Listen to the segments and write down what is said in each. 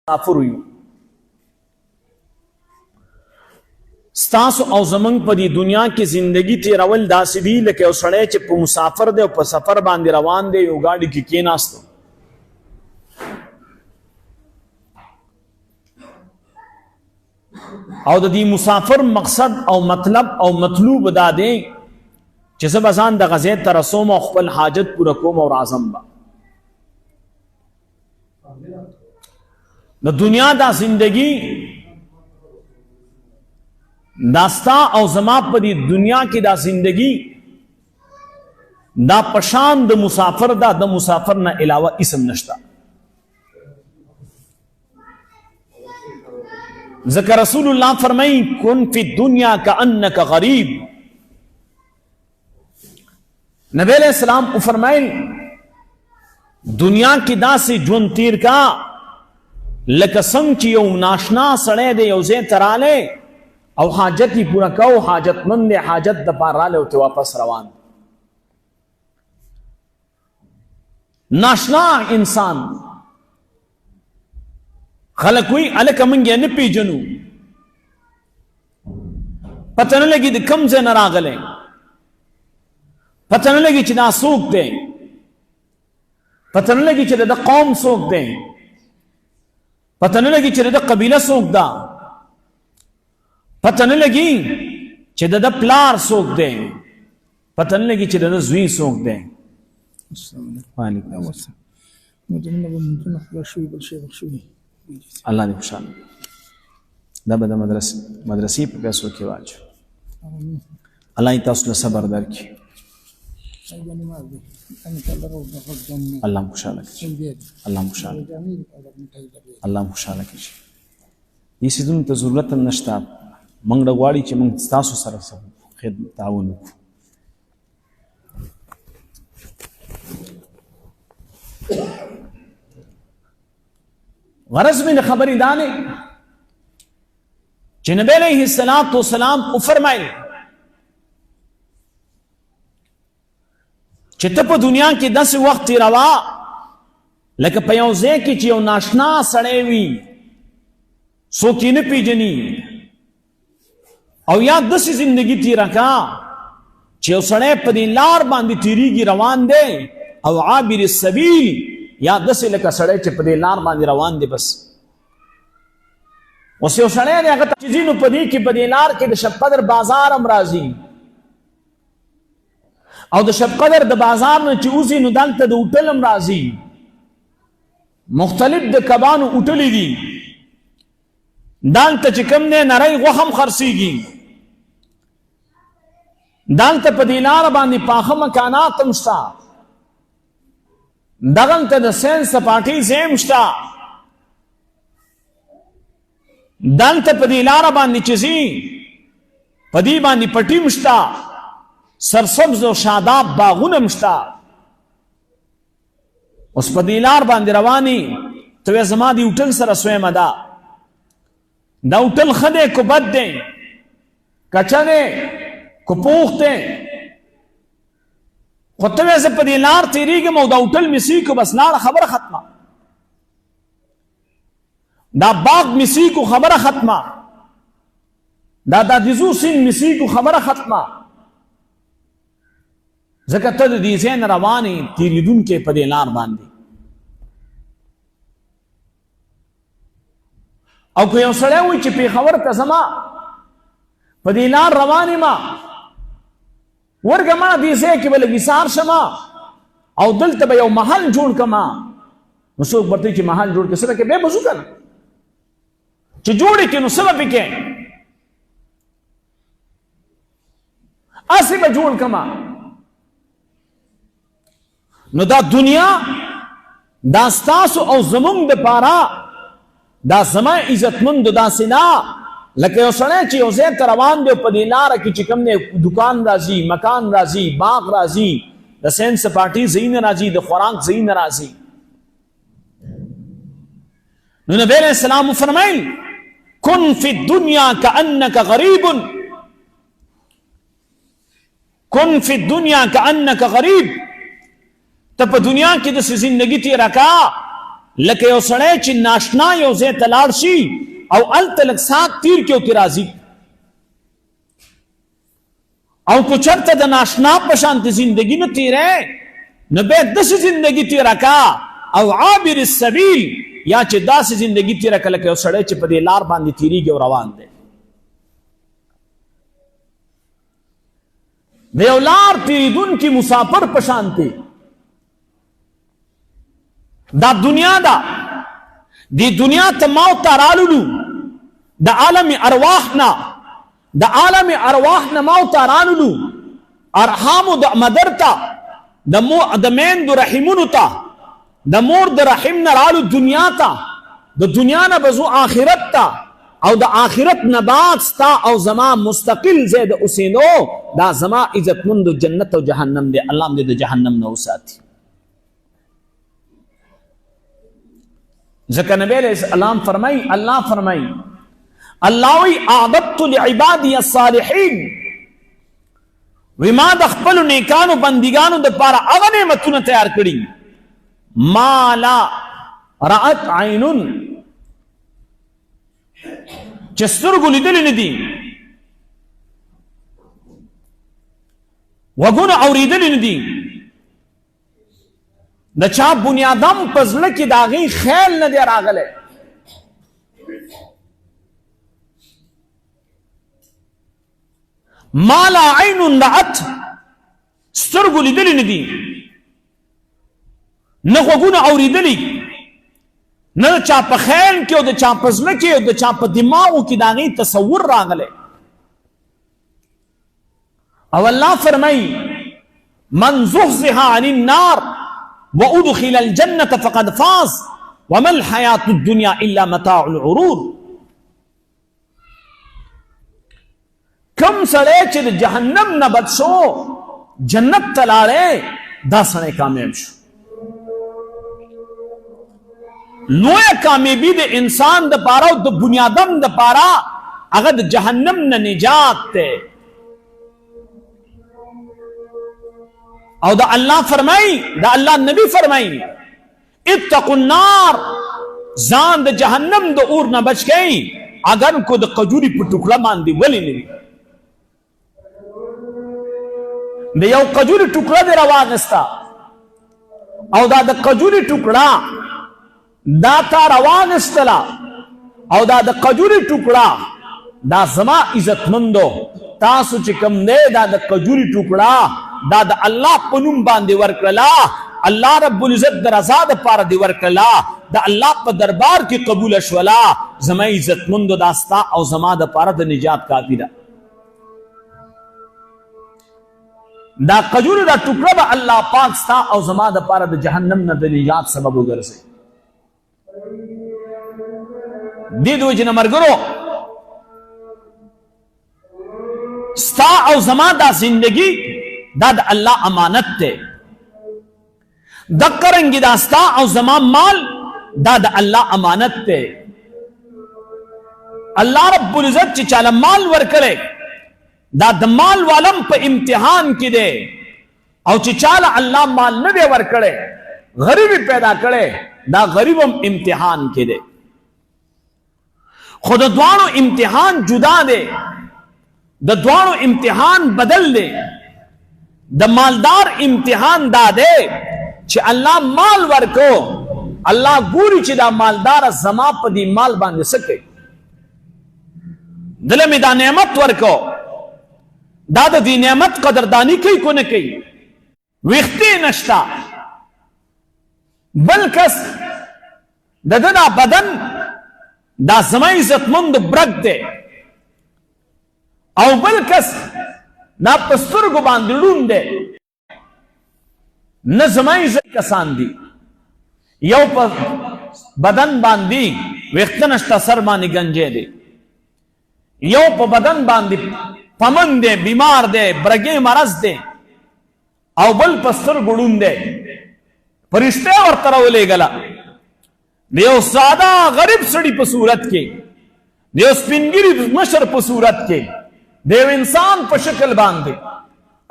مسافر یو ستاسو او زمنګ په دې دنیا کې زندگی تیرول داسې دی لکه یو سړی چې په مسافر دی او په سفر باندې روان دی یو ګاډي کې کېناستو او د دې مسافر مقصد او مطلب او مطلوب دا دی چې زه به ځان د غزې ته رسوم او خپل حاجت پوره کوم او راځم به د دنیا دا زندگی داستا او زما په دې دنیا کې دا زندگی دا پشان د مسافر دا د مسافر نه علاوه اسم نشتا ذکر رسول الله فرمای کن فی الدنیا کأنک غریب نبی علیہ السلام او فرمایل دنیا کې داسې ژوند تیر کا لکه څنګه چې یو ناشنا سړی دی یو ځای ته رالی او حاجت یې پوره کو حاجتمند دی حاجت د پاره رالی او ته واپس روان ناشنا انسان خلک وایي هلکه موږ یې نه پیژنو پته نه لګي د کوم ځای نه راغلی پته نه لګي چې دا څوک دی پته نه لګي چې د قوم څوک دی پته نه لګي چې د قبیله څوک ده پته نه لګي چې د پلار څوک دی پته نه لګي چې د زوی څوک دی الله دې خوشاله دا به د مدرسې په پیسو کې واچو الله یې تاسو له صبر درکړي الله خوشاله کړي الله خوشاله الله خوشاله کړي دې سيزونو ته ضرورت هم نشته موږ غواړي چې موږ تاسو سره خدمت تعاون وکړو غرض من خبری دانے چې نبی علیہ الصلوۃ والسلام او فرمایي چې ته په دنیا کې داسې وخت تیروا لکه په یو ځای کې چې یو ناشنا سړی وي څوک یې نه پیژني او یا داسې زندگی تیره کا چې یو سړی په دې لار باندې تیریږي روان دی او عابر السبیل یا داسې لکه سړی چې په دې لار باندې روان دی بس اوس یو سړی دی هغه ته چې ځي نو په دې کې په دې لار کې د شب قدر بازار هم راځي او د شب قدر د بازار نه چې اوسي نو دلته د هوټل هم راځي مختلف د کبانو هوټلې دي دلته چې کوم دی نری غوښه هم خرڅېږي دلته په دې لاره باندې پاخه مکانات هم شته دغلته د سین سپاټۍ ځای هم شته دلته په دې لاره باندې چې ځي په دې باندې پټي هم شته سرسبز او شاداب باغونه هم شته اوس په دې لار باندې رواني ته وایې زما دې هوټل سره سویمه ده دا هوټل ښه دی که بد دی کچه دی که پوخ دی خو ته وایې زه په دې لار تېرېږم او دا هوټل مې سي کو بس لاړه خبره ختمه دا باغ مې سي کو خبره ختمه دا د ځو سیند مې سي کو خبره ختمه ځکه ته د دې ځای نه روان یې تېرېدونکی په دې لار باندې او که یو سړی وایي چې پېښور ته ځمه په دې لار روان یم ورګه ما دې ځای کې به لږ ایسار شمه او دلته به یو محل جوړ کړمه نو څوک به ورته چې محل جوړ کړې څه به کې بیا به ځو که نه چې جوړ یې کړې نو څه به پکې هسې به جوړ کړمه نو دا دنیا دا ستاسو او زمونږ دپاره دا زما عزتمندو داسې نه لکه یو سړی چې یو ځای ته روان دی په دې لاره کې چې کوم دی دکان راځي مکان راځي باغ راځي د سین سپاټي ځایونه راځي د خوراک ځایونه راځي نو نبی علیہ السلام فرمایل کن فی الدنیا کأنک غریب کن فی الدنیا کأنک غریب ته په دنیا کې د زندگی تیره کا لکه یو سړی چې ناشنا یو ځای ته لاړ شي او هلته لږ ساعت تیر کړي او ترې راځي، او که چېرته د ناشنا په شانتې زندګي نه تېری نو باید داسې زندګي تېره کا او عابر السبیل، یا چې داسې زندګي تېره که لکه یو سړی چې په دې لار باندې تېرېږي او روان دی. د یو لار تېرېدونکي مسافر په شانتې دا دنیا ده. دې دنیا ته موت ته راللو د عالم ارواح نه، د عالم ارواح نه موت ته راللو، ارحامو د مدر ته، د میندو رحمونو ته، د مور د رحم نه رالو دنیا ته، د دنیا نه بزو آخرت ته، او د آخرت نه بعد ستا او زما مستقل ځای د اوسېدو دا زما عزتمندو جنت او جهنم دی. الله دې د جهنم نه وساتي. ځکه نبی علیہ السلام فرمای، الله فرمای، الله وی اعددت لعبادی الصالحین، وی ما د خپلو نیکانو بندګانو دپاره هغه نعمتونه تیار کړي ما لا رأت عین، چې سترګو لیدلي نه دي، وګونه اورېدلي نه دي، د چا بنیادم په زړه کې د هغې خیال نه دی راغلی. ما لا عین رأت، سترګو لیدلي نه دي، نه غوږونه اورېدلي، نه د چا په خیال کې او د چا په زړه کې او د چا په دماغو کې د هغې تصور راغلی. او الله فرمایي من زحزح عن النار وادخل الجنة فقد فاز وما الحياة الدنيا الا متاع الغرور. کم سړی چې د جهنم نه بچ شو جنت ته لاړی دا سړی کامیاب شو. لویه کامیابي د انسان دپاره او د بنیادم دپاره هغه د جهنم نه نجات دی. او دا الله فرمای، دا الله نبی فرمای اتقوا النار، ځان د جهنم د اور نه بچ کئ اگر کو د قجوري په ټوکړه باندې ولې نه وي. د یو قجوري ټوکړه دې راواغسته او دا د قجوري ټوکړه دا تا راواغستله او دا د قجوري ټوکړه دا زما عزتمندو تاسو چې کوم دی دا د قجوري ټوکړه دا د الله په نوم باندې ورکړله، الله رب العزت د رضا دپاره دې ورکړله، د الله په دربار کې قبوله شوله. زما عزتمندو دا ستا او زما دپاره د نجات کافي ده. دا قجوري دا ټوکړه به الله پاک ستا او زما دپاره د جهنم نه د نجات سبب وګرځي. دې د وجې نه ملګرو ستا او زما دا زندگی دا د الله امانت دی. دقه رنګې دا ستا او زما مال دا د الله امانت دی. الله رب العزت چې چاله مال ورکړی دا د مال والم په امتحان کې دی، او چې چاله الله مال نه دی ورکړی غریبی پیدا کړی دا غریب هم امتحان کې دی. خو د دواړو امتحان جدا دی، د دواړو امتحان بدل دی. د مالدار امتحان دا دی چې الله مال ورکو، الله ګوري چې دا مالدار زما په دې مال باندې څه کوي، دله مې دا نعمت ورکو دا د دې نعمت قدردانی کوي کو نه کوي. ویښتې نشته، بل کس د ده دا بدن دا زما عزتمند برګ دی، او بل کس دا په سترګو باندې ړوند دی. نه زما عزت کسان دي، یو په بدن باندې ویښته نشته سر باندې گنجی دی، یو په بدن باندې پمن دی بیمار دی برګې مرض دی، او بل په سترګو ړوند دی. فرشته ورته راولېږله د یو ساده غریب سړي په صورت کې، د یو سپینګیري مشر په صورت کې، د یو انسان په شکل باندې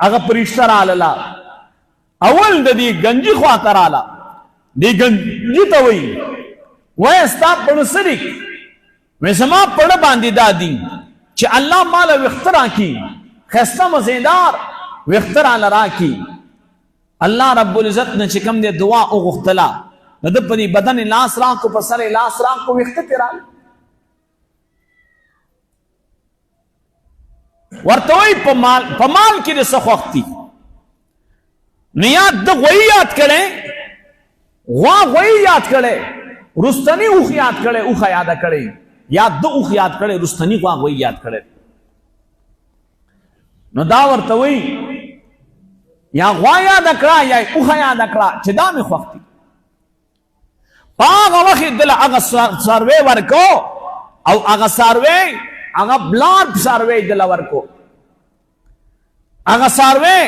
هغه فرشته راغله. اول د دې گنجي خواته راغله، دې گنجي ته وایي وای استا پړ سری وې زما پړ باندې دادی چې الله مال وخترا کی خسته مزیدار وخترا لرا کی الله رب العزت نے چې کوم دې دعا او غختلا د په بدن لاس را کو په سر لاس را کو وخت تیرال ورتوي په مال کې د سخوختي نیات د غوی یاد کړي غوی یاد کړي رستنی اوخ یاد کړي اوخ یاد کړي یاد د اوخ یاد کړي رستنی غوی یاد کړي نو دا ورتوي یا غوا یاد کړه یا اوخ یاد کړه چې دا مې خوختي هغه وخت دل هغه سروي ورکو او هغه سروي هغه بلاد سروي دل ورکو هغه سروي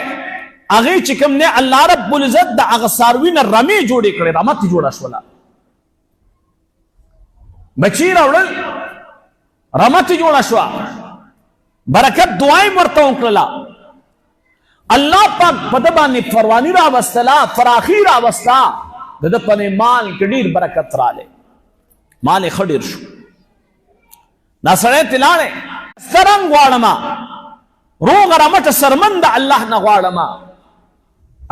هغه چې کوم نه الله رب العزت د هغه سروي نه رمي جوړې کړې رمت جوړه شولا بچی راوړل رمت جوړه شو برکت دعای مرته وکړه الله پاک په د باندې فروانی را وستلا فراخی را وستا د په مال کې ډیر برکت رااله مال خډیر شو دا سره تلاله سرنګ واړما روغ رمت سرمند الله نه واړما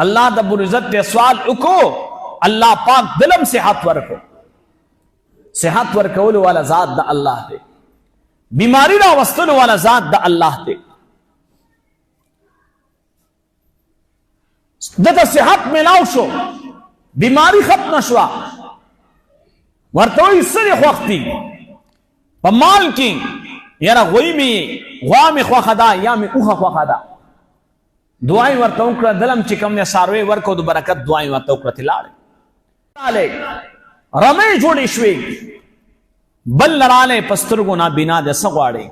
الله د عزت ته سوال وکړو الله پاک دلم صحت ورکو صحت ورکول والا ذات د الله دی بیماری را وستل والا ذات د الله دی دته صحت ملاو شو بیماری ختم شوا ورته وي سره وختي په مال کې یاره غوی می غوا می خو خدا یا می اوخه خو خدا دعای ورته وکړه دلم چې کوم نه ساروي ورکو د برکت دعای ورته وکړه تلاله رمې جوړې شوې بل لراله پسترګو نا بنا د سغواړي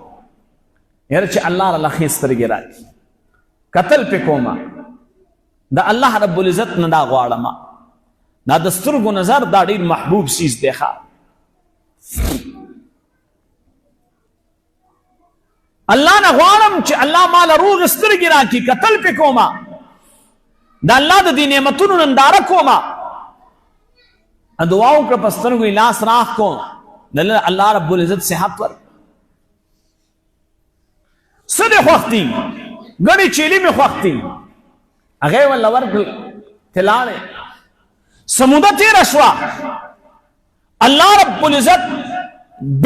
هر چې الله تعالی خسترګي راځي قتل په کومه دا الله رب العزت نه دا غواړم دا د سترګو نظر دا ډیر محبوب سیز دی ښا الله نه غواړم چې الله مال روغ سترګي راکړي قتل په کومه دا الله د دې نعمتونو ننداره کومه دعا وکړه پسترګو لاس راخ کو الله رب العزت صحت ور سده وختي غړي چيلي می وختي هغه ول ورک تلاله سموده تیر شوا الله رب العزت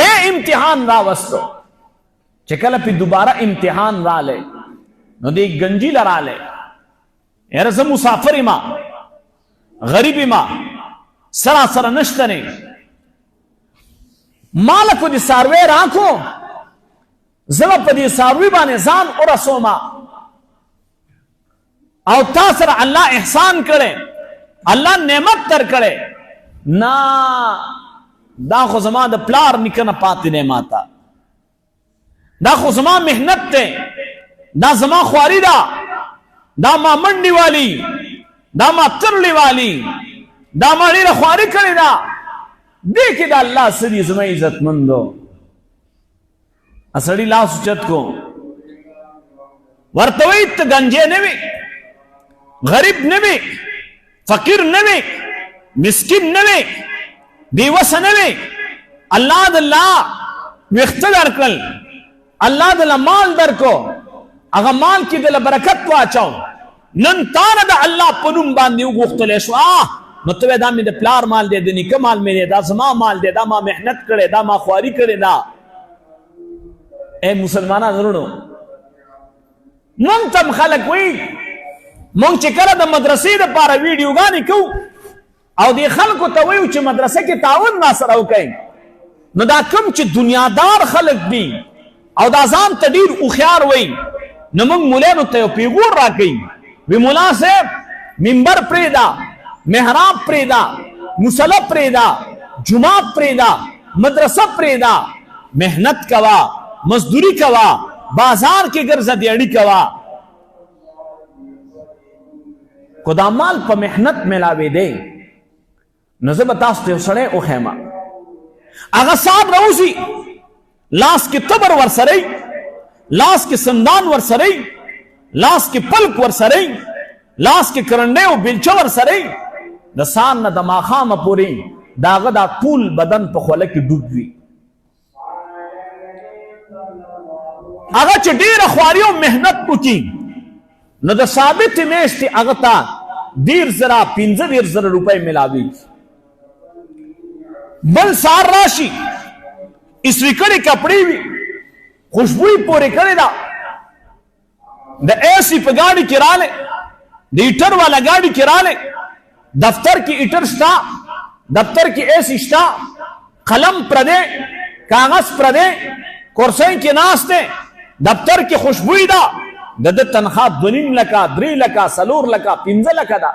بے امتحان را وستو چې کله په دوباره امتحان رااله نو دې گنجی لراله هر زه مسافر ما غریب ما سراسر نشته مالکو دي ساروي راکو زما په دې ساروي باندې ځان ورسوما او تاسو الله احسان کړي الله نعمت تر کړي نا دا خو زما د پلار نکنه پاتې نه ماتا دا خو زما مهنت ته دا زما خواري دا ما منډي والی دا ما ترلی والی دا ما ډیره خواري کړي دا دې کې دا الله سړي زما عزت مندو اسړي لاس چت کو ورتوي ته گنجه نه وي غریب نه وي فقیر نه وي مسکین نه وي بیوس نه وي الله د الله وختلر کړل الله د مال درکو هغه مال کې د برکت واچو نن تانه د الله پنوم باندې وغختل شو نو ته دا مې د پلار مال دی د نیکه مال مې دا زما مال دی دا ما محنت کړي دا ما خواري کړي دا اے مسلمانانو ورونو مونږ تم خلک وي مونږ چې کله د مدرسې لپاره ویډیوګانې کوو او دې خلکو ته وایو چې مدرسه کې تعاون ما سره وکړئ نو دا کوم چې دنیادار خلک دي او دا ځان ته ډېر هوښیار وایي نو مونږ مولانو ته یو پیغور راکوي وی ملا صاحب منبر پرېږده محراب پرېږده مصلی پرېږده جومات پرېږده مدرسه پرېږده محنت کوه مزدوری کوه بازار کې ګرځه دیاړي کوه کو دا مال په محنت ملاوي دی نو زه به تاسو ته یو سړی وښیم هغه صاحب راوځي لاس کې تبر ورسره لاس کې سندان ورسره لاس کې پلک ورسره لاس کې کرنډې او بیلچه ورسره د سان نه د ماښامه پورې داغه دا ټول بدن په خوله کې ډوب وي. هغه چې ډېره خواري او محنت وکړي نو د ثابت میاشتې هغه ته 15,000 روپۍ ملاوي. بل سار راشي اسوي کړي کپڑے وي خوشبوئی پورې کړې ده د ایسی په ګاډي کې راله د ایټر والا ګاډي کې راله دفتر کې ایټر شتا دفتر کې ایسی شتا قلم پردے کاغذ پردے کرسی کې ناشته دفتر کې خوشبوئی ده د تنخواه 2.5 لکه 3 لکه 4 لکه 15 لکه ده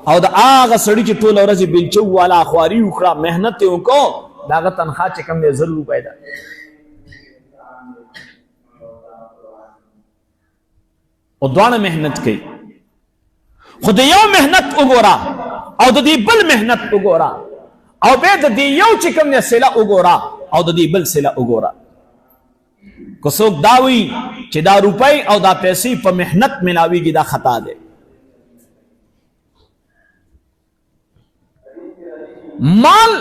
او د هغه سړي چې ټول ورځ بیلچو والا خواري وکړه محنت یې وکړو د هغه تنخواه چې کم دی 1,000 روپۍ ده. او دواړه محنت کوي خو د یو محنت وګوره او د دې بل محنت وګوره او بیا د دې یو چې کوم دی صله وګوره او د دې بل صله وګوره. که څوک دا وي چې دا روپۍ او دا پیسې په محنت ملاویږي دا خطا دی. مال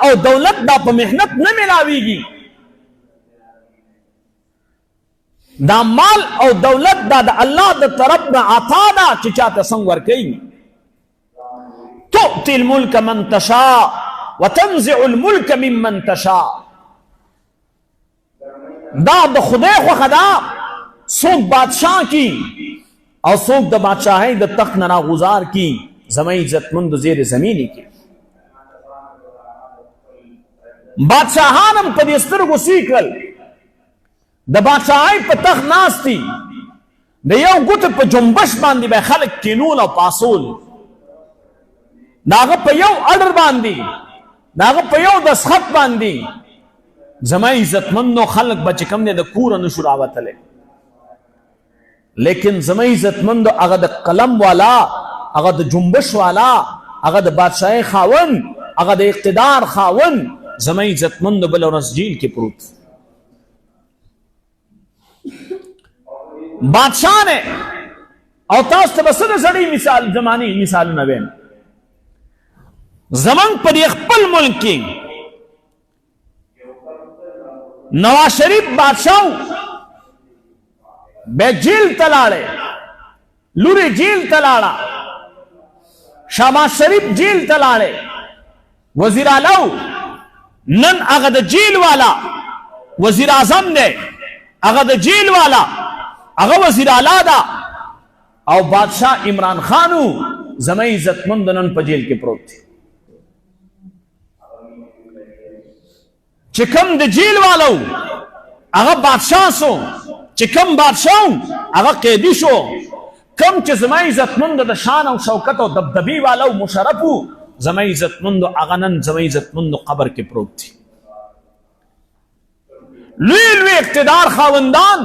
او دولت دا په محنت نه ملاویږي. دا مال او دولت دا د الله د طرف نه عطا ده چې چاته څنګه ورکوي. تؤتي الملك من تشاء وتنزع الملك ممن تشاء. دا د خدای خوښه ده څوک بادشاہ کی او څوک د بادشاہۍ د تخت نه راغوزار کی زمین عزتمند زیر زمینی کی. بادشاہان هم په دې سترګو سیکل د بادشاہۍ په تخت ناستی د یو ګوتې په جنبش باندې به خلک کینول او پاسول داغه په یو اډر باندې داغه په یو دستخط باندې زمین عزتمندو خلک به چې کوم دی د کوره نشو راوتلی. لیکن زمین عزتمندو هغه د قلم والا هغه د جنبش والا هغه د بادشاہۍ خاون هغه د اقتدار خاون زمین عزتمندو بل ورځ جیل کې پروت بادشاہ نے. او تاسو ته بس د زړی مثال زمانی مثالونه ویم. زمن پر خپل ملک کې نواز شریف بادشاہ بے جیل تلاړه لوري جیل تلاړه شہباز شریف جیل تلاړه وزیر اعلی نن هغه د جیل والا وزیر اعظم دی هغه د جیل والا هغه وزیر اعلی دا او بادشاہ عمران خانو زمین عزتمند نن په جیل کې پروت دی. چې کم د جیل والو هغه بادشاہ سو چې کم بادشاہ هغه قیدی شو کم چې زمین عزتمند د شان او شوکت او دبدبی والو مشرفو زمین عزتمند هغه نن زمین عزتمند قبر کې پروت دی. لوی لوی اقتدار خاوندان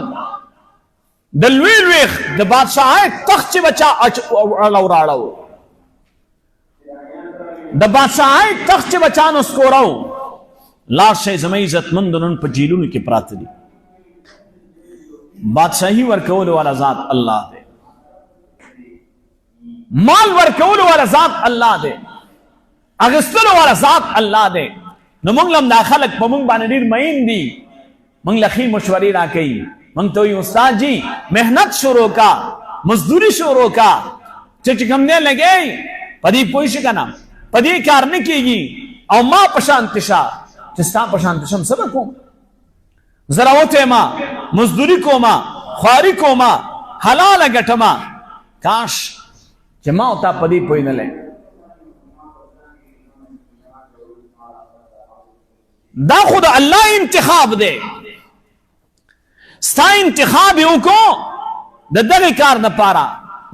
د لوی لوی د بادشاہۍ تخت چې بچا اړو راړو د بادشاہۍ تخت چې بچا نسکوراو لاش زمین عزتمند نن په جیلونو کې پراته دي. بادشاہی ورکول والا ذات الله دی مال ورکول والا ذات الله دی اغستلو والا ذات الله دی. نو موږ لم دا خلک په موږ باندې ډیر مین دي موږ لخي مشورې را کوي موږ ته وي استاد جی محنت شروع کا مزدوری شروع کا چې کوم نه لګي پدې پوي شي کنه پدې کار نه کیږي او ما پشانتشا چې ستا پشانتشم سره کوم زراوته ما مزدوری کوما خواري کوما حلال غټما کاش چې ما او تا پدې پوي نه لې. دا خود الله انتخاب دی ستا انتخاب یو کو د دغه کار نه پاره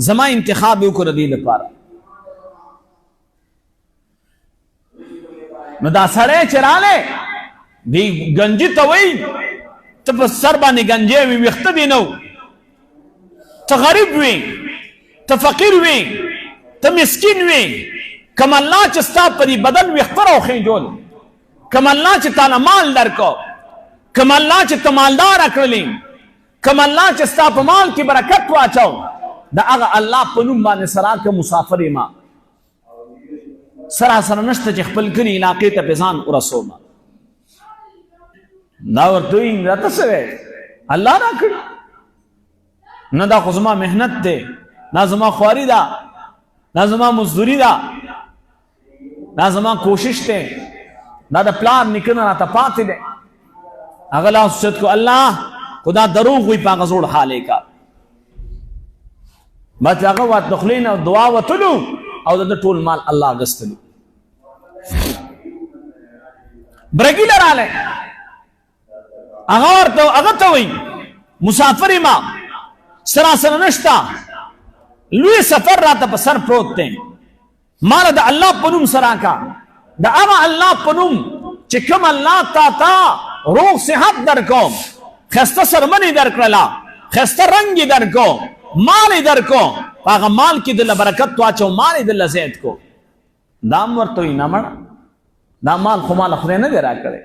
زما انتخاب یو کو ردی نه پاره. نو دا سړی چې راله دی گنجی ته وای ته په سر باندې گنجی وي وخته دی نو ته غریب وي ته فقیر وي ته مسکین وي کم الله چې ستا په بدن وخته راوخې جوړ کم الله چې تعالی مال درکو کم الله چې تمالدار کړلې کم الله چې ستا په مال کې برکت واچو دا هغه الله په نوم باندې سره که مسافر ما سراسر نشته چې خپل کلی علاقې ته په ځان ورسوم. دا ورته وایي راته څه وایي الله راکړي، نه دا خو زما محنت دی، دا زما خواري ده، دا زما مزدوري ده، دا زما کوشش دی، دا د پلار نیکه نه راته پاتې دی. هغه لاس اوچت کو الله خدا دروغ وي په هغه زوړ حال یې کا. بس هغه ورته خولې نه دعا وتلو او د ټول مال الله اخیستلو. برګي لراله هغه ته وایي مسافر ما سراسر نشتا، لوی سفر راته په سر پروت دی، مال د الله په نوم سره کا، د هغه الله په نوم چې کوم الله تا روغ صحت درکوم، خسته سرمنې درکړله، خسته رنګ یې درکوم، مال یې درکوم، په هغه مال کې دله برکت واچو، مال یې دله زیات کو. دا هم ورته وایي نه مړه دا مال خو ماله خدای نه دی راکړی،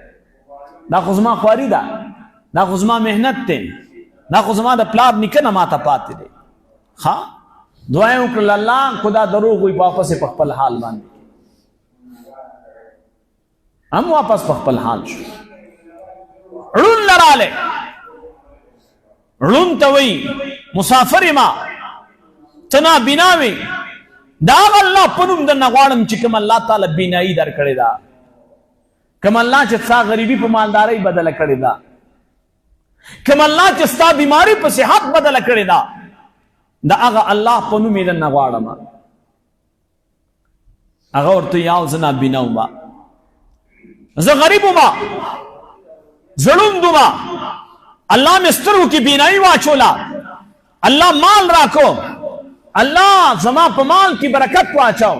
دا خو زما خواري ده، دا خو زما محنت دی، دا خو زما د پلار نیکه نه ماته پاتې دی. ښه دعا یې وکړله الله خدا دروغ وایي واپس یې په خپل حال باندې هم واپس په خپل حال شو. ړون لراله ړون ته وایي مسافر ما تنا بیناوي، دا هغه الله په نوم درنه غواړم چې کوم الله تعالی بینایي درکړې ده، کوم الله چې ستا غریبي په مالدارۍ بدله کړې ده، کوم الله چې ستا بیماری په صحت بدله کړې ده، دا هغه الله په نوم یې درنه غواړم. هغه ورته یاو زه نابینا وم، زه غریب وم، زړوند وم، الله مې سترګو کې بینایي واچوله، الله مال راکو، الله زما په مال کې برکت واچو.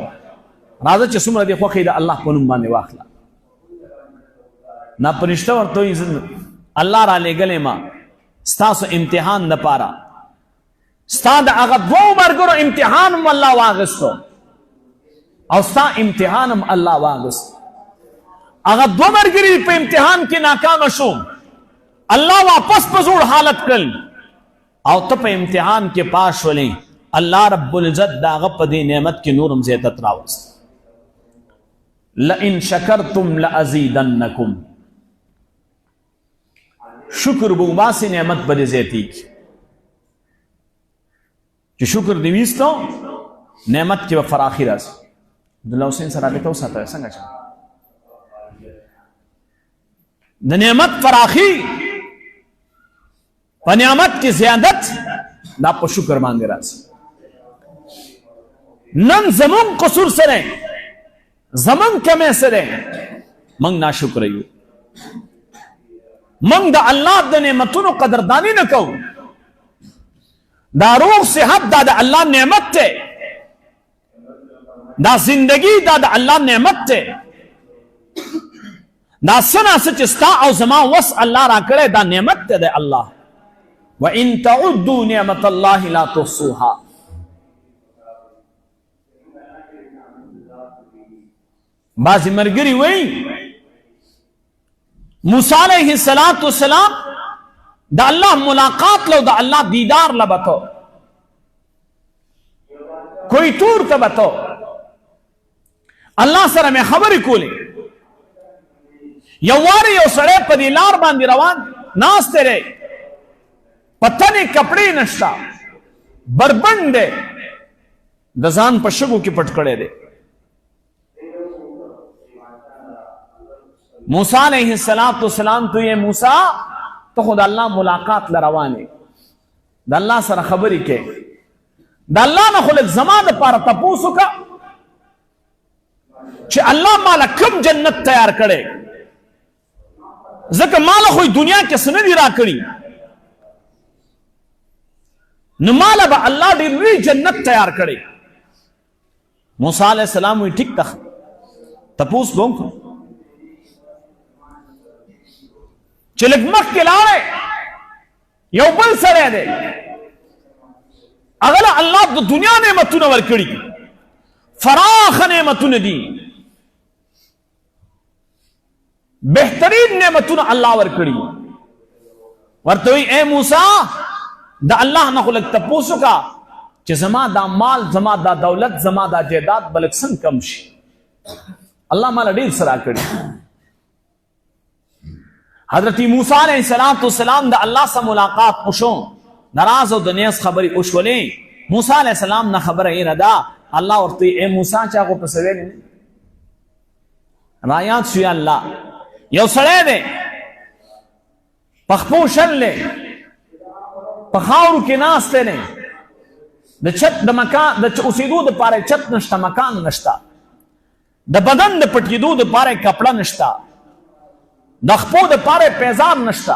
راځه چې څومره دې خوښې ده الله په نوم باندې واخله. نا پرشته ورته وایي الله را لېږلی ما ستاسو امتحان دپاره، ستا د هغه دوو ملګرو امتحان هم الله واخیستو او ستا امتحان هم الله واخیست. هغه دوه ملګري په امتحان کې ناکامه شو، الله واپس په زوړ حالت کړل او ته په امتحان کې پاس شولې. الله رب العزت د هغه په دې نعمت کې نور هم زیادت راوست. لئن شکرتم لازیدنکم، شکر به وباسې نعمت به دې زیاتېږي. چې شکر دې ویستو نعمت کې به فراخي راشي. عبدالله حسین سره رابطه وساته څنګه چې د نعمت فراخي په نعمت کې زیادت دا په شکر باندې راشي. نن زمون قصور سره زمون کمه سره موږ ناشکر یو، موږ د الله د نعمتونو قدردانی نه کوو. دا روغ صحت دا د الله نعمت ته، دا زندگی دا د الله نعمت ته، دا سنا سچ ستا او زما وس الله را کړی دا نعمت ته د الله. وان تعدوا نعمت الله لا تحصوها. بعضی مرګري وایي موسی علیہ السلام د الله ملاقات لو د الله دیدار لبتو کوئی تور ته بتو الله سره مې خبرې کولې. یو واري یو سړی په دې لار باندې روان ناست دی، پتنې کپړې نشته، بربند دی، د ځان په شګو کې پټ کړی دی. موسی علیہ السلام تو یہ موسی تو خود اللہ ملاقات لروانه د الله سره خبرې کې، د الله نه خلک زما دپاره تپوس وکړه چې الله ماله کوم جنت تیار کړی، ځکه ماله خو دنیا کې څه نه دي راکړي، نو ماله به الله ډېر لوی جنت تیار کړی. موسی علیہ السلام وی ټیک ته تپوس به وکړو چې لږ مخکې لاړی یو بل سړی دی، هغه له الله د دنیا نعمتونه ورکړي، فراخه نعمتونه دي، بهترین نعمتونه الله ورکړي. ورته وایي اے موسی د الله نه خو لږ تپوس وکړه چې زما دا مال، زما دا دولت، زما دا جایداد به لږ څنګه کم شي. الله مال ډیر سره کړی. حضرت موسی علیہ السلام د الله سره ملاقات وشو، ناراض او د نیس خبرې وشولې. موسی علیہ السلام نه خبره یې نه ده. الله ورته اے موسی چا کو په سویل نه رایات شو. الله یو سړی دی پخپو شلې په خاورو کې ناست دی، د چت د مکان د اوسېدو دپاره چت نشته، مکان نشته، د بدن د پټېدو دپاره کپړه نشته، د خپو دپاره پیزار نشته.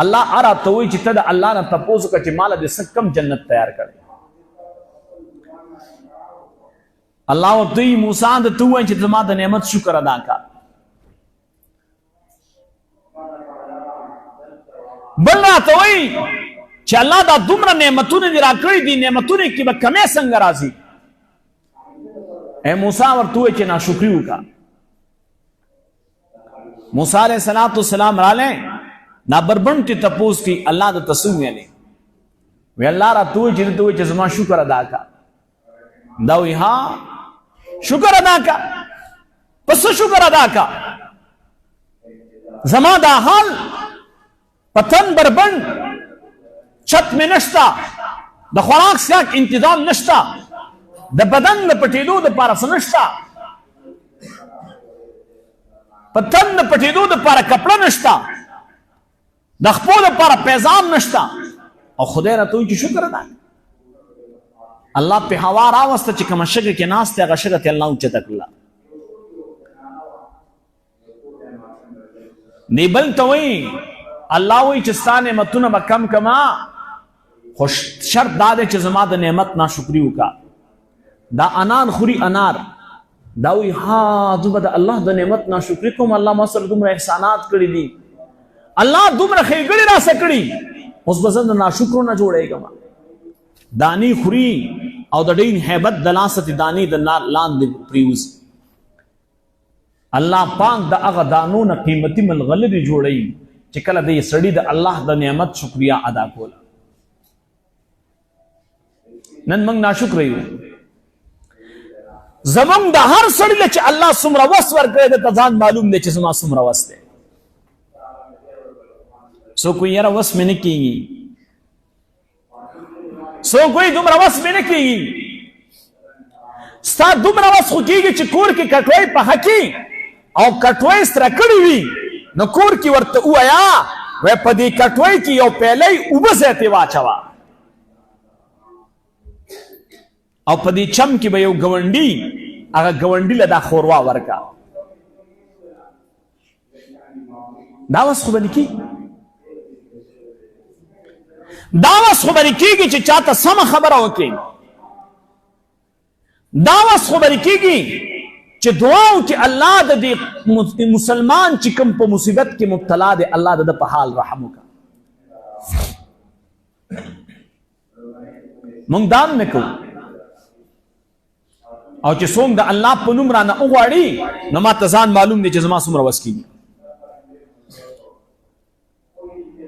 الله راته وایي چې ته د الله نه تپوس وکړه چې ماله دې څه کم جنت تیار کړی. الله ورته وایي موسی ته ته ووایه چې زما د نعمت شکر ادا کړه. بل راته وایي چې الله دا دومره نعمتونه دې راکړي دي، نعمتونه کې به کمې څنګه راځي؟ اے موسی ورته وایي چې ناشکري وکړه. موسی علیہ السلام راغلی، دا بربند ته تپوس کی الله د تسو ویلې وی الله راته وایي چې ته وایي چې زما شکر ادا کړه. دا وایي ها شکر ادا کړه. پس شکر ادا کړه؟ زما دا حال پتن بربند، چھت میں نشتا، د خوراک سیاک انتظام نشتا، د بدن د پټېدو دپاره څه نشتا، پتن د پټېدو دپاره کپړه نشتا، د خپو دپاره پیزام نشتا، او خدای راته وایي چې شکر ادا کړه. الله په هوا راوسته چې کومه شګه کې ناست دی هغه شګه ته الله اوچته کړله. دی بل ته وایي الله وایي چې ستا نعمتونه به کم کما، خو شرط دا دی چې زما د نعمت ناشکري وکړه. دا انار خوري انار، دا وایي ها زه به د الله د نعمت ناشکري کوم، الله ما سره دومره احسانات کړي دي، الله دومره ښېګړې راسه کړي، اوس به زه د ناشکرو نه جوړېږم. دانی خوري او د ډېر هیبت د لاسه دانې د لاندې پریوزي. الله پاک د هغه دانو نه قیمتي ملغلرې جوړوي چې کله د سړي د الله د نعمت شکریا ادا کوله. نن موږ ناشکره یو. زمونږ د هر سړي له چې الله څومره وس ورکړی دی ته ځان معلوم دی چې زما څومره وس دی. څوک وایي یاره وس مې نه کېږي، څوک وایي دومره وس مې نه کېږي. ستا دومره وس خو کېږي چې کور کې کټوۍ پخه کړي او کټوۍ سره کړې وي، نو کور کې ورته ووایه وایي په دې کټوۍ کې یو پیلی اوبه زیاتې واچوه او په دې چم کې به یو ګاونډي هغه ګاونډي له دا ښوروا ورکړه. دا وس خو به نه کېږي، دا وس خو به نه کېږي چې چاته سمه خبره وکړي، دا وس خو به نه کېږي چې دعا وکړي الله د دې مسلمان چې کوم په مصیبت کې مبتلا دی الله د ده په حال رحم وکړه. موږ دام نه کوو او چې څوک د الله په نوم رانه وغواړي نو ما ته ځان معلوم دی چې زما څومره وس کېږي،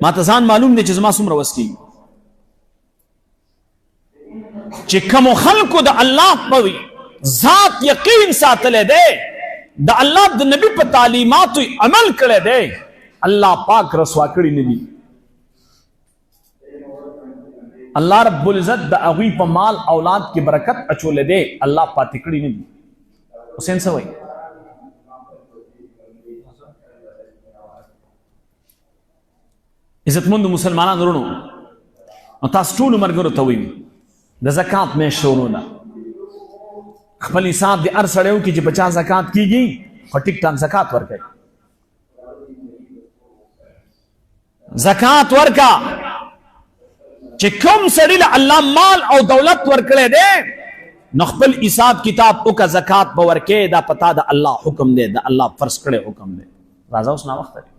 ما ته ځان معلوم دی چې زما څومره وس کېږي. چې کومو خلکو د الله په ذات یقین ساتلی دی، د الله د نبي په تعلیماتو عمل کړی دی، الله پاک رسوا کړي نه دي. الله رب العزت د هغوی په مال اولاد کې برکت اچولی دی، الله پاتې کړي نه دي. حسین څه وایي؟ عزتمندو مسلمانانو ورونو، نو تاسو ټولو ملګرو ته وایو د زکات میاشت شروع ده. خپل حساب د هر سړی وکړي چې په چا زکات کېږي خو ټیک ټاک زکات ورکوي. زکات ورکا چې کوم سړي له الله مال او دولت ورکړی دی نو خپل حساب کتاب وکړه، زکات به ورکې، دا پتا د الله حکم دی، د الله فرض کړی حکم دی. راځه اوس ناوخته دی،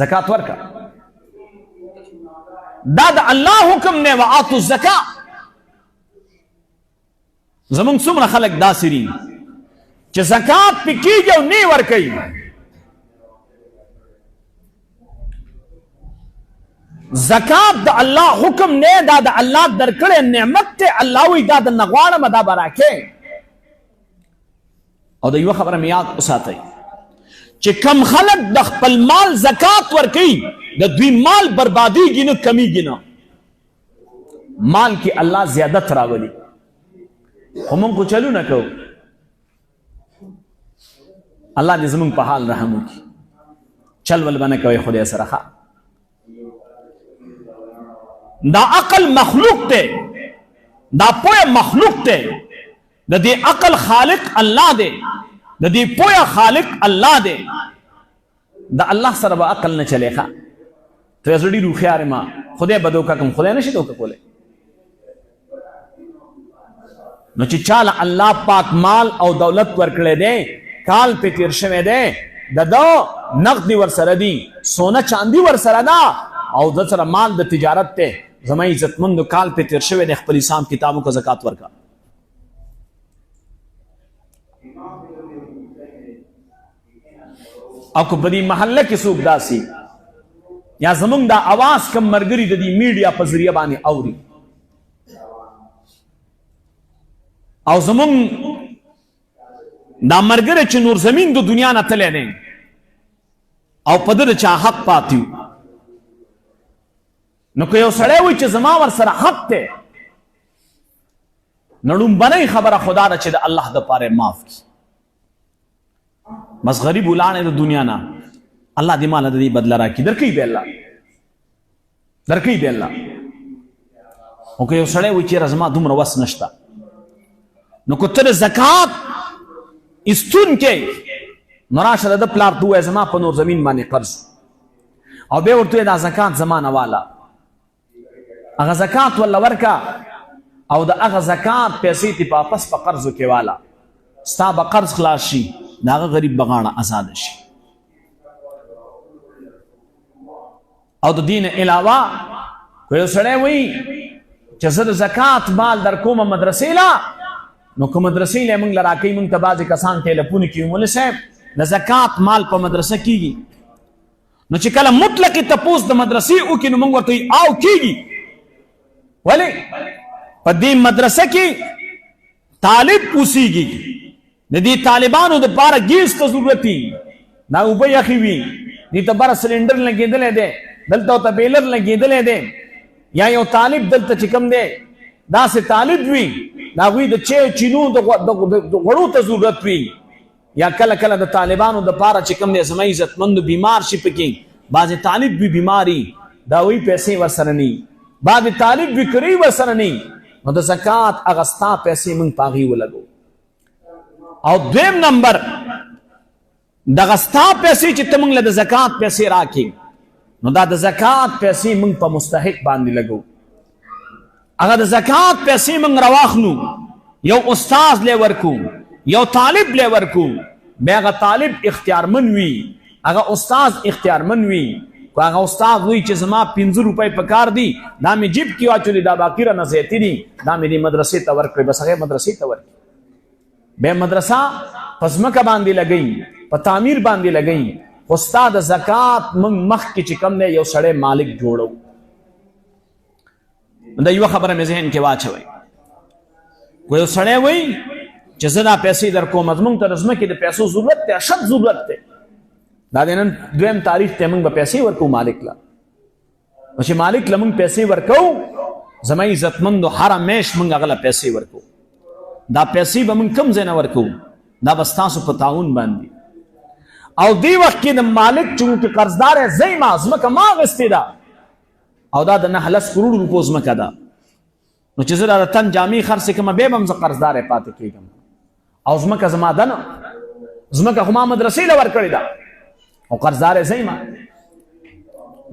زکات ورکا، دا د الله حکم دی. وآتوا الزکاة. زمونږ څومره خلک داسې دي چې زکات پې کېږي او نه ورکوي. زکات د الله حکم نه، دا د الله درکړې نعمت ته. الله وی دا د نغواړم دا براکه. او د یو خبره میاد وساتئ چې کم خلک د خپل مال زکات ورکوي د دوی مال بربادیږي نه کمیږي نه. مال کې الله زیادت راولي. خو موږ خو چلو نه کوو. الله دې زموږ په حال رحم وکړي. چل ول به نه کوئ خدای سره. دا عقل مخلوق ته، دا پوهه مخلوق ته. د دې عقل خالق الله دی، د دې پوهه خالق الله دی. د الله سره به عقل نه چلی. ښه ته زه ډېر هوښیار یم، خدای به دوکه کوم، خدای نشي دوکه کولی. نو چې چاله الله پاک مال او دولت ورکړی دی، کال پې تیر شوی دی، د ده نقد ورسره دي، سونه چاندي ورسره ده، او د سره مال د تجارت دی. زما عزتمندو کال پې تیر شوی دی، خپل حساب کتابو کو زکات ورکا. او که په دې محله کې څوک داسي یا زمونږ دا اواز کم ملګري د دې میډیا په ذریعه باندې اوري، او زمونږ دا ملګری چې نور زمین د دنیا نه تللی دی او په ده د چا حق پاتې وي، نو که یو سړی وایي چې زما ورسره حق دی، نو لومبنۍ خبره خو دا ده چې د الله دپاره یې معاف کړي. بس غریب ولاړې د دنیا نه، الله دې ماله د دې بدله راکړي. درکوي به الله، درکوي به الله. او که یو سړی وایي چېره زما دومره وس نشته، نو که ته د زکات ایستونکی، نو راشه د ده پلار ته ووایه زما په نور زمین باندې قرض، او بیا ورته وایه دا زکات زما نه واله، هغه زکات وله ورکه، او د هغه زکات پیسې تی واپس په قرضو کې واله. ستا به قرض خلاص شي، د هغه غریب به غاړه ازاده شي. او د دین علاوه که یو سړی وایي چې زه د زکات مال در کومه مدرسې له، نو که مدرسې له موږ له راکوي، موږ ته بعضې کسان ټیلیفون کوي، مولوي صاحب د زکات مال په مدرسه کېږي. نو چې کله مطلقې تپوس د مدرسې وکړي، نو موږ ورته وایي او کېږي. ولې؟ په دې مدرسه کې طالب اوسېږي، د دې طالبانو دپاره ګیس ته ضرورت وي، دا اوبه یخې وي، دې ته بره سلنډر لګېدلی دی، دلته ورته بیلر لګېدلی دی، یا یو طالب دلته چې کوم دی داسې طالب وي، د هغوی د چینو د غوړو ته ضرورت وي، یا کله کله د طالبانو دپاره چې کوم دی زما عزتمندو بیمار شي پکې، بعضې طالب وي بیماري، د هغوی پیسې ورسره نه وي، بعضې طالب وي کرۍ ورسره نه وي، نو د زکات هغه ستا پیسې موږ په هغې ولګو. او دویم نمبر دغه ستا پیسې چې ته موږ له د زکات پیسې راکړې، نو دا د زکات پیسې موږ په مستحق باندې لګو. هغه د زکات پیسې موږ راواخلو، یو استاذ لی ورکو، یو طالب لی ورکو، بیا هغه طالب اختیارمن وي، هغه استاذ اختیارمن وي. که هغه استاد وایي چې زما 5 روپۍ په کار دي، دا مې جیب کې واچولي، دا باقي رانه زیاتي دي، دا مې دې مدرسې ته ورکړئ، بس هغې مدرسې ته ورکړي. بیا مدرسه په ځمکه باندې لګوي، په تعمیر باندې لګوي، خو ستا د زکات موږ مخکې چې کوم دی یو سړی مالک جوړو. دا یوه خبره مې ذهن کې واچوئ. که یو سړی وایي چې زه دا پیسې در کوم، زموږ ته د ځمکې د پیسو ضرورت دی، اشد ضرورت دی، دا د نن 2 تاریخ ته موږ به پیسې ورکو مالک له. نو چې مالک له موږ پیسې ورکو، زما عزتمندو هره میاشت موږ هغه له پیسې ورکو. دا پیسې به موږ کوم ځای نه ورکو، دا به ستاسو په تعاون باندې. او دې وخت کې د مالک چونکې قرضدار یې زه یم، ځمکه ما اخیستې ده، او دا د 9 کروڑ روپو ځمکه ده، نو چې زه د تن جامې خرڅې کړم، بیا به هم زه قرضدار یې پاتې کېږم، او ځمکه زما ده نه، ځمکه خو ما مدرسې له ورکړې ده، او قرضدار یې زه یم.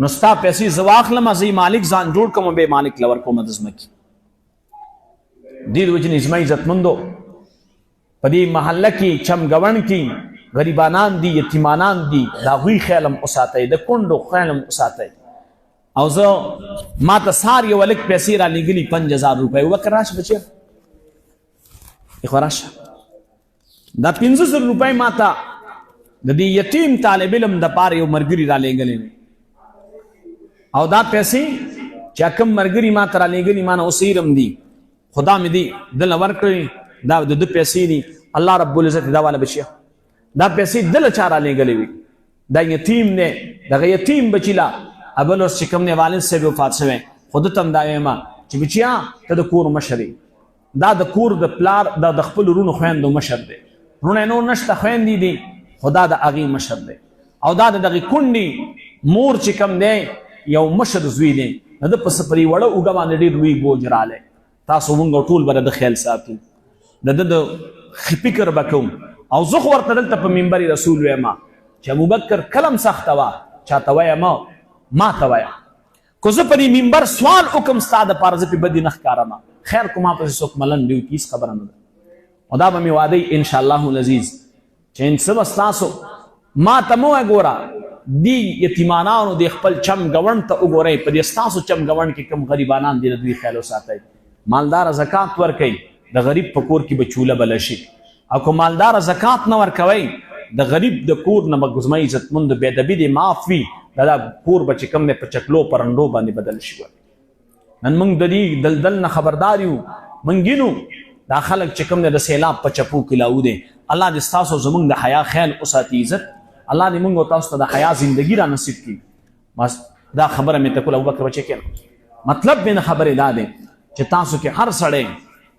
نو ستا پیسې زه واخلم، زه مالک ځان جوړ کړم، بیا مالک له ورکوم د ځمکې. دې د وجې نه زما عزتمندو په دې محله کې چمګون کې غریبانان دي، یتیمانان دي، د هغوی خیال هم وساتئ، د کونډو خیال هم وساتئ. او زه ما ته سهار یو هلک پیسې رالېږلي 5000 روپۍ، وکړه راشه بچیه، خو راشه، دا 500 روپۍ ما ته د دې یتیم طالب علم دپاره یو ملګري رالېږلی دی، او دا پیسې چې کوم مرګري ما تر لګري ما نه اوسېرم دي خدا مې دي دل ورکړي دا د پیسې دي الله رب العزت دا والا بچیا دا پیسې دل چاره لګلې وي دا یتیم نه دغه یتیم بچیلا ابل اوس چې کوم نه والد سے وفات شوه خود تم دا ما چې بچیا ته د کور مشري دا د کور د پلار د خپل رونو خويندو مشر دی رونه نو نشته خويندې دي خدا د اغي مشر دی او دا دغه کونډي مور چې کوم دی یو مشر زوی دی د پس پری وړه اوګه باندې ډېر لوی بوج رااله تاسو مونږ ټول بر د خیال ساتو د فکر وکوم او زه خو ورته دلته په منبر رسول وایم چې ابوبکر کلم سخت وا چاته وایم ما ته وایم کو زه په منبر سوال حکم ستاده پارزه په بدی نخ کارما خیر کومه په څوک ملن دی کیس خبره نه او دا به می وعده ان شاء الله العزیز چې ان سب تاسو ما ته مو ګورا دی یتیمانانو د خپل چم غوند ته وګورئ په دې تاسو چم غوند کې کم غریبانان دي دوی خیال وساتئ مالدار زکات ورکئ د غریب په کور کې بچوله بلشي او کو مالدار زکات نه ورکوي د غریب د کور نه مګزمه عزتمند به ادبی دي معافي دا کور بچ کم نه په چکلو پرندو باندې بدل شي نن موږ د دې دلدل نه خبردار یو منګینو دا خلک چې کم نه د سیلاب په چپو کې لاو دي الله دې تاسو زمونږ د حیا خیال اوساتي عزت الله دې موږ تاسو ته د حیا ژوندۍ را نصیب کړي بس دا خبره مې ته کول ابوبکر بچی کړه مطلب به خبره دا ده چې تاسو کې هر سړی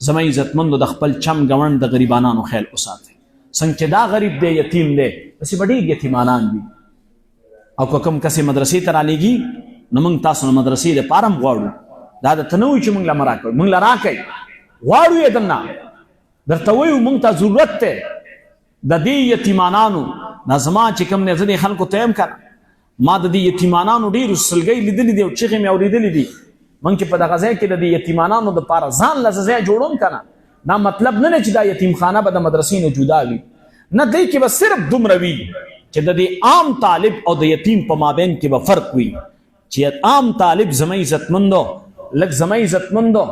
زما عزتمند د خپل چم غوند د غریبانو خیال اوساتي څنګه چې دا غریب دی یتیم دی پسې وړي یتیمانان دي او کوم کسي مدرسې ته رالېږي نو موږ تاسو نو مدرسې د پارم غواړو دا د تنوي چې موږ لمر راکړو موږ لراکې غواړو یې دنا درته وایو موږ ته ضرورت ته د دې یتیمانانو نظما چې کوم نه ځنې خلکو تیم کړ ما د دې یتیمانانو ډېر سلګي لیدلې دي او چې مې اورېدلې دي من چې په دغه ځای کې د یتیمانانو د پاره ځان لږ ځای جوړوم کنه دا مطلب نه چې دا یتیم خانه به د مدرسې نه جدا وي نه دی کې به صرف دومره وي چې د دې عام طالب او د یتیم په مابین کې به فرق وي چې عام طالب زما عزتمندو لږ زما عزتمندو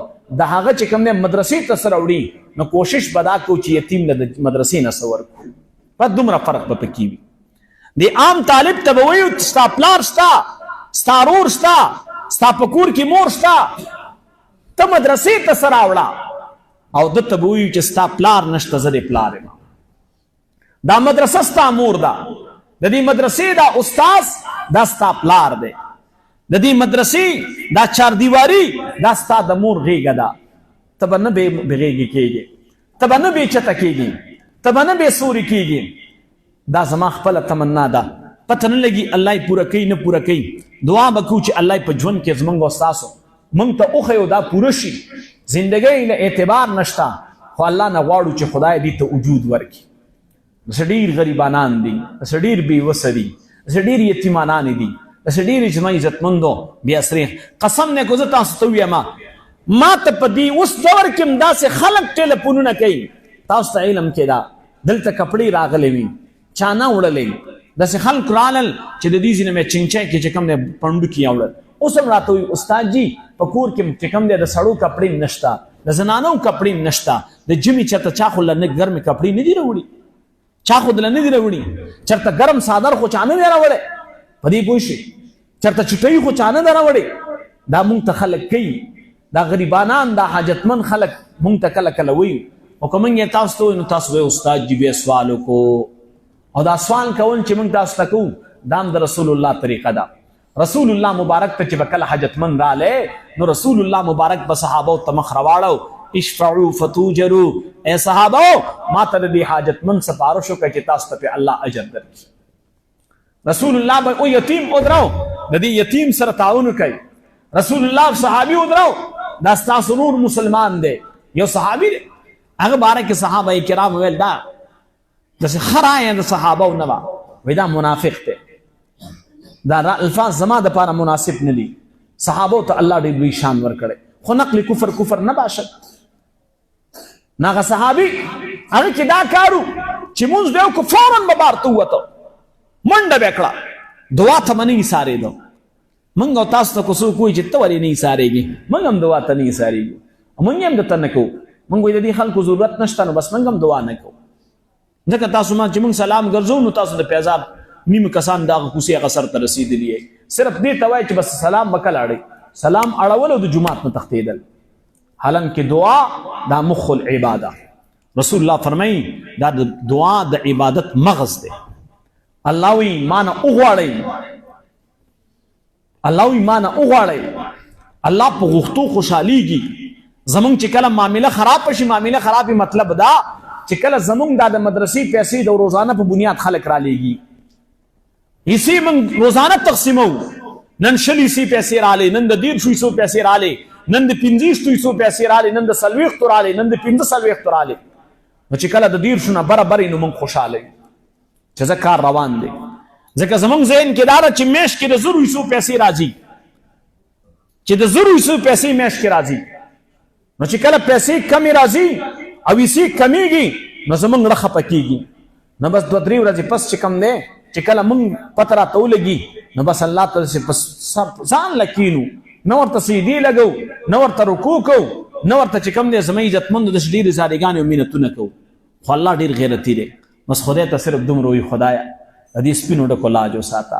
د هغه چې کوم نه مدرسې ته سره وړي نو کوشش بدا کو چې یتیم د مدرسې نه سور په دومره فرق به پکې وي د عام طالب ته به وایو ستا پلار ستا رور ستا پکور کې مور ستا ته مدرسې ته سره وړه او د ته به وایو چې ستا پلار نشته زه د پلار یم دا مدرسه ستا مور ده د دې مدرسې دا استاد دا ستا پلار دی د دې مدرسې دا چاردیواري دا ستا د مور غېږه ده ته به نه بغېږې کېږي ته به نه بېچته کېږي ته به نه بېسوري کېږي دا زما خپله تمنا ده پته نه لګي الله یې پوره کوي نه پوره کوي دعا به کوو چې الله یې په ژوند کې زموږ او ستاسو موږ ته وښیو دا پوره شي زندګۍ له اعتبار نشته خو الله نه غواړو چې خدای دې ته وجود ورکړي داسې ډېر غریبانان دي داسې ډېر بېوسه دي داسې ډېر یتیمانان دي داسې ډېر زما عزتمندو بیا سرې قسم نه کو زه تاسو ته ووایم ما ته په دې اوس دور کې هم داسې خلک ټیلیفونونه کوي تاسو ته علم کې دا دلته کپړې راغلې وي چا نه وړلې داسې خلک رالل چې د دې ځینې مې چنچای کې چې کوم دی پنډو کې یې وړل اوس هم راته وایي استاد جي په کور کې چې کوم دی د سړو کپړې هم نشته د زنانو کپړې هم نشته د ژمي چېرته چا خو له ګرمې کپړې نه دي راوړي چا خو دله نه دي راوړي چېرته ګرم څادر خو چا نه دی راوړی په دې پوه شي چېرته چټۍ خو چا نه ده راوړې دا مونږ ته خلک کوي دا غریبانان دا حاجتمند خلک مونږ ته کله کله وایي او که مونږ یې تاسو ته وایو نو تاسو وایي استاد جي بیا سوال وکړو او دا سوال کول چې موږ تاسو ته کوو دا هم د رسول الله طریقه ده رسول الله مبارک ته چې به کله حاجتمند رالی نو رسول الله مبارک به صحابو ته مخ راواړو اشفعوا فتوجروا اے صحابو ما ته د دې حاجتمند سپارښ وکړه چې تاسو ته الله اجر درکړي رسول الله به او یتیم ودرو د دې یتیم سره تعاون کوي رسول الله صحابي ودرو دا ستاسو نور مسلمان دی یو صحابي دی هغه باره کې صحابه کرام ویل دا داسې ښه رایه د صحابو نه وه وایي دا منافق دی دا الفاظ زما دپاره مناسب نه دي صحابو ته الله ډېر لوی شان ورکړی خو نقل کفر نه باشد نه هغه صحابي هغه کې دا کارو چې مونځ به وکړو فوراً به بار ته ووته منډه به کړه دعا ته به نه ایسارېدو موږ او تاسو ته که څوک وایي چې ته ولې نه ایسارېږي موږ هم دعا ته نه ایسارېږو موږ هم درته نه کوو موږ وایي د دې خلکو ضرورت نشته نو بس موږ هم دعا نه کوو ځکه تاسو ما چې موږ سلام ګرځو نو تاسو د پیزاب نیم کسان دغه کوڅې هغه سر ته رسېدلي صرف دې ته وایي چې بس سلام به کله اړئ، سلام اړول او د جماعت نه تښتېدل. حالانکه دعا دا مخ العباده، رسول الله فرمایي دا د دعا د عبادت مغز دی. الله وی مانه وغواړئ، الله وی مانه وغواړئ. الله په غوښتو خوشحالیږي. زمونږ چې کله معامله خراب شي، معامله خراب مطلب دا چې کله زمونږ دا د مدرسې پیسې د روزانه په بنیاد خلک را لیږي، ایسې موږ روزانه تقسیمو، نن 20 پیسې رالی، نن د 150 پیسې رالی، نن د 25 پیسې رالی، نن د 40 رالی، نن د 45 رالی. نو چې کله د 150 نه برابرې نو موږ خوشحاله یو چې زه کار روان دی. ځکه زمونږ ذهن کې دا ده چې میاشت کې د 100 پیسې راځي، چې د 100 پیسې میاشت کې راځي. نو چې کله پیسې کمې راځي او ایسې کمیږي نو زمونږ زړه خفه کېږي. نو بس 2-3 ورځې پس چې کم دی چې کله موږ پته راته ولګي نو بس الله ته ځان لکینو، نه ورته سجدې لګو، نه ورته رکوع کوو، نه ورته چې کم دی زما عزتمندو داسې ډېرې زاریګانې او منتونه کوو. خو الله ډېر غیرتي دی. بس خدای ته صرف دومره وایي خدایه د دې سپینو ډکو لاج وساته.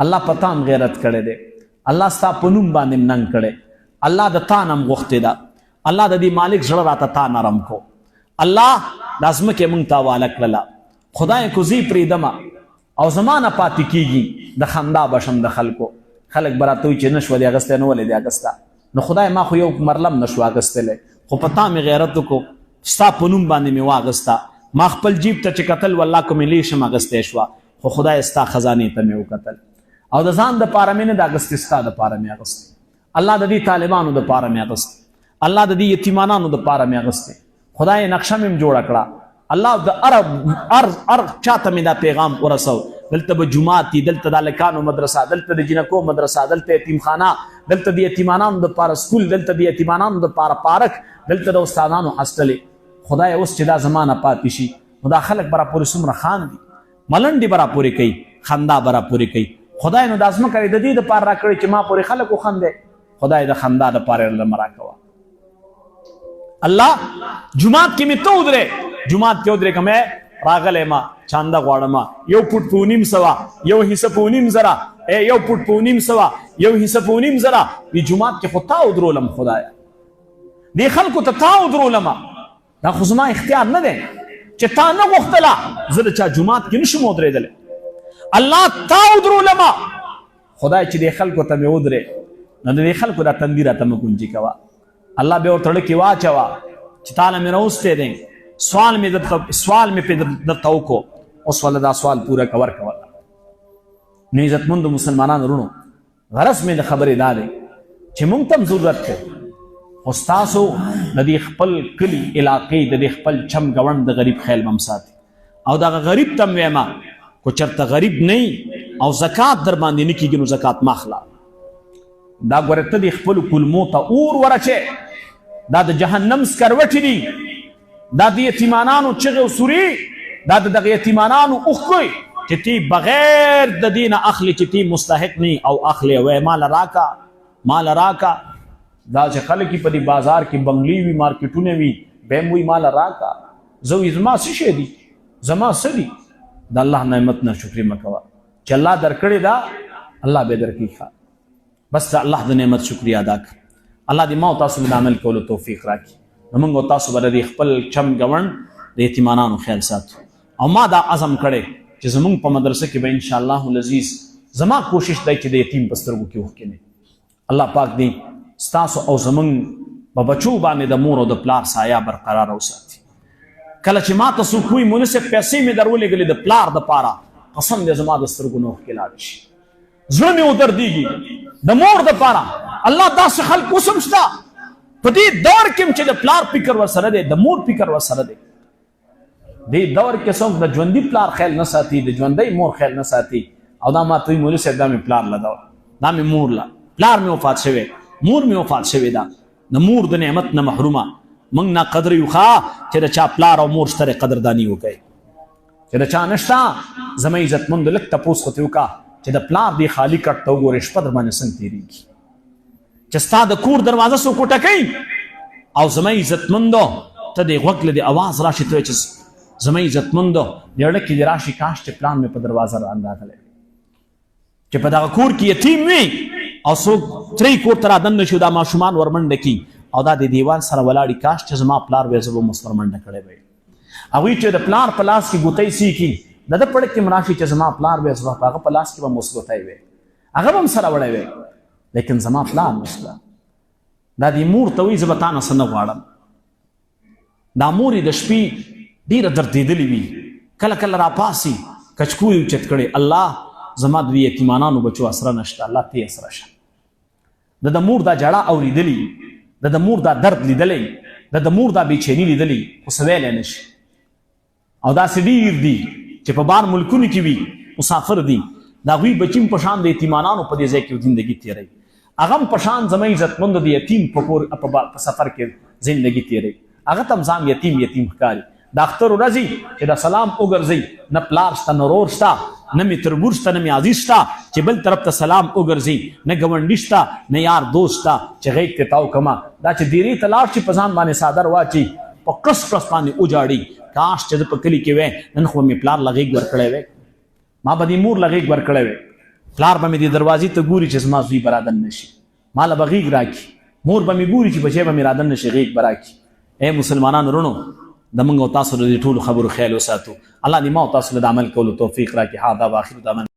الله په تا هم غیرت کړی دی، الله ستا په نوم باندې ننګ کړی، الله د تا نه هم غوښتې ده، الله د دې مالک زړه راته تا نرم کو، الله دا ځمکې موږ ته حواله کړله. خدای کو زی پرېږدمه او زما نه پاتې کېږي، د خندا به شم د خلکو. خلک به راته وایي چې نه شوه دې اخیستی، نه ولې دې اخیسته. نو خدای ما خو یو مرلم نه شو اخیستلی، خو په تا مې غیرت وکړو، ستا په نوم باندې مې واخیسته. ما خپل جیب ته چې کتل والله کومې لیشم اخیستی شوه، خو خدای ستا خزانې ته مې وکتل. او د ځان دپاره مې نه د اخیستې، ستا دپاره مې اخیستې. الله د دې طالبانو دپاره مې اخیستې، الله د دې یتیمانانو دپاره مې اخیستې. خدای نقشه مې هم جوړه کړه. الله د هر چاته مې دا پیغام ورسو. دلته به جومات دي، دلته د هلکانو مدرسه، دلته د جنکو مدرسه، دلته یتیمخانه، دلته د یتیمانانو دپاره سکول، دلته د یتیمانانو دپاره پارک، دلته د استادانو هاسټلې. خدای اوس چې دا زمانه پاتې شي نو دا خلک به راپورې څومره خاندي، ملنډې به راپورې کوي، خندا به راپورې کوي. خدای نو دا ځمکه یې د دې دپاره راکړې چې ما پورې خلک وخندی. خدای د خندا دپاره یې لمه راکوه. الله جومات کې مې ته ودرې، جومات کې ودرېږم راغلی ما چانده غواړم، 1 فوټ په 9.5 سوه، 1 حصه په 9.5 زره، 1 فوټ په 9.5 سوه، 1 حصه په 9.5 زره. وی جومات کې خو تا ودرولم خدایه، دې خلکو ته تا ودرولم. دا خو زما اختیار نه دی چې تا نه غوښتله زه د چا جومات کې نشم ودرېدلی. الله تا ودرولم. خدای چې دې خلکو ته مې ودرې نو د دې خلکو دا تندي راته مه ګونجي کوه. الله بیا ورته ړکې واچوه چې تا نه مې راوستی دی، سوال مې پې درته وکړو، اوس والا دا سوال پوره کور کوله. نو عزتمندو مسلمانانو وروڼو، غرض مې د خبرې دا دی چې موږ ته هم ضرورت دی خو ستاسو د دې خپل کلي علاقې د دې خپل چم ګوند د غریب خیال به هم ساتي. او دغه غریب ته م ویمه کو چېرته غریب نه او زکات در باندې نه کېږي نو زکات مه اخله. دا ګوره ته دې خپلو کلمو ته اور ورچې، دا د جهنم سکروټې دي، دا د یتیمانانو چغې او سورې، دا د دغه یتیمانانو اوښکې چې تی بغیر د دې نه اخلي چې تی مستحق نه او اخلي وی مال راکا مال راکا. دا چې خلک په دې بازار کې بنګلې وي، مارکیټونه وي، به هم وایي مال راکا. زه وایي زما څه شی دي، زما څه دي. د الله نعمت نه شکرې مه کوه چې الله درکړې ده، الله به درکړي. بس د الله د نعمت شکریا ادا کړه. الله دې ما او تاسو د عمل کولو توفیق راکړي. نو موږ او تاسو به د خپل چم ګوند د یتیمانانو خیال ساتو. او ما دا عزم کړی چې زمونږ په مدرسه کې به انشاءالله العزیز زما کوشش دی چې د یتیم په سترګو کې اوښکې نه. الله پاک دې ستاسو او زمونږ په بچو باندې د مور او د پلار سایه برقراره وساتي. کله چې ما ته څوک وایي مولوي صاحب پیسې مې درولېږلې د پلار دپاره، قسم دې زما د سترګو نه اوښکې لاړې شي، زړه مې ودردېږي د مور دپاره. الله داسې خلک اوس هم شته په دې دور کې چې د پلار فکر ورسره دی، د مور فکر ورسره دی. دې دور کې څوک د ژوندي پلار خیال نه ساتي، د ژوندۍ مور خیال نه ساتي. او دا ما ته وایي مولوي صاحب دا مې پلار له ده، دا مې مور له، پلار مې وفات شوی، مور مې وفات شوې ده. د مور د نعمت نه محرومه موږ نه قدر یو ښه چې د چا پلار او مور شته قدرداني وکړئ. چې د چا نشته زما عزتمندو لږ تپوس خو ترې وکړه چې د پلار دې خالي کټ ته وګورې شپه در باندې څنګه تېرېږي، چې ستا د کور دروازه څوک وټکوي او زما عزتمندو ته دې غوږ له دې اواز راشي ته چې زما عزتمندو د اړه کې دې راشي کاش چې پلان مې په دروازه باندې راغلی. چې په دغه کور کې یتیم وي او څوک ترې کور ته رادننه شي دا ماشومان ورمنډه کي او دا د دیوال سره ولاړي کاش چې زما پلار وې زه به مس ورمنډه کړی وی هغوی چې د پلار په لاس کې ګوتۍ سیکي د ده پړک کې مراشي چې زما پلار وې زه هغه په لاس کې به مس ګوتۍ وی هغه به هم سره وړی وی لیکن زما پلار نشته دا دې مور ته وایي زه به تا نه څه نه غواړم دا مور یې د شپې ډېره دردېدلې وي کله کله راپاسي کچکول یې اوچت کړی الله زما د یتیمانانو بچو اسره نشته الله ته یې اسره شه د مور دا جړه اورېدلې د مور دا درد لیدلی د مور دا بېچیني لیدلی خو څه ویلی نه شي او داسې ډېر دي چې په بار ملکونو کې وي مسافر دي د هغوی بچي هم په شان د یتیمانانو په دې ځای کې زندګي تېروي هغه هم په شان زما عزتمند د یتیم په سفر کې زندګي تېروي هغه ته هم ځان یتیم ښکاري د اختر ورځې چې د سلام وګرځئ نه پلار شته نه رور شته نه مې تربور شته نه مې عزیز شته چې بل طرف ته سلام وګرځي نه ګاونډي شته نه یار دوست شته چې غیږ ته تاو کما دا چې دیرې ته لاړ شي په ځان باندې څادر واچي په کړس کړس باندې وجاړي کاش چې زه په کلي کې وی نن خو مې پلار له غېږ ورکړی وی ما به دې مور له غېږ ورکړی وی پلار به مې دې دروازې ته ګوري چې زما زوی به رادن نه شي ما له به غېږ راکړي مور به مې ګوري چې بچی به مې رادن نه شي غېږ به راکړي ای مسلمانانو رونو د موږ او تاسو د دې ټولو خبرو خیال وساتو الله دې ما او تاسو له عمل کولو توفیق راکړي هذا واخر دعوانا